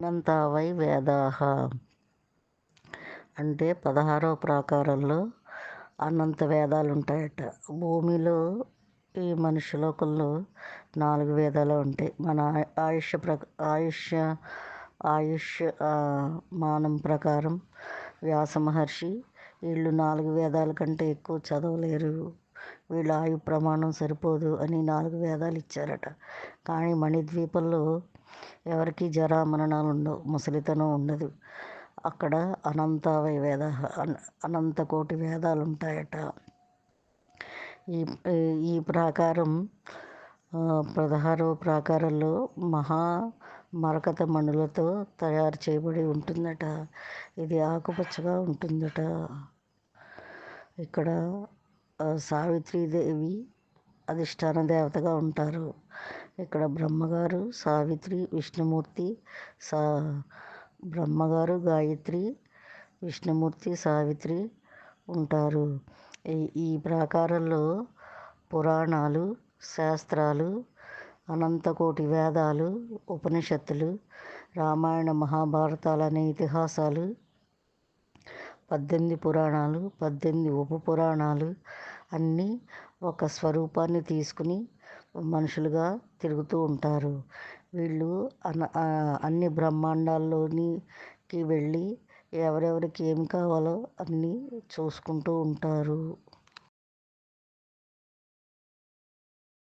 అనంతావై వేదాహ అంటే 16వ ప్రాకారంలో అనంత వేదాలు ఉంటాయట. భూమిలో ఈ మనుష్యలోకంలో 4 వేదాలు ఉంటాయి. మన ఆయుష్య ఆయుష్ మానం ప్రకారం వ్యాస మహర్షి వీళ్ళు 4 వేదాల కంటే ఎక్కువ చదవలేరు, వీళ్ళ ఆయు ప్రమాణం సరిపోదు అని 4 వేదాలు ఇచ్చారట. కానీ మణిద్వీపంలో ఎవరికి జరామరణాలు ఉండవు, ముసలితనం ఉండదు. అక్కడ అనంతావై వేద అనంత కోటి వేదాలు ఉంటాయట. ఈ ఈ ప్రాకారం 16వ ప్రాకారంలో మహా మరకత మణులతో తయారు చేయబడి ఉంటుందట. ఇది ఆకుపచ్చగా ఉంటుందట. ఇక్కడ సావిత్రీదేవి అధిష్టాన దేవతగా ఉంటారు. ఇక్కడ బ్రహ్మగారు, సావిత్రి, విష్ణుమూర్తి, బ్రహ్మగారు, గాయత్రి, విష్ణుమూర్తి, సావిత్రి ఉంటారు. ఈ ప్రాకారంలో పురాణాలు, శాస్త్రాలు, అనంతకోటి వేదాలు, ఉపనిషత్తులు, రామాయణ మహాభారతాలు అనే ఇతిహాసాలు, 18 పురాణాలు, 18 ఉప పురాణాలు అన్నీ ఒక స్వరూపాన్ని తీసుకుని మనుషులుగా తిరుగుతూ ఉంటారు. వీళ్ళు అన్ని బ్రహ్మాండాల్లోనికి వెళ్ళి ఎవరెవరికి ఏం కావాలో అన్నీ చూసుకుంటూ ఉంటారు.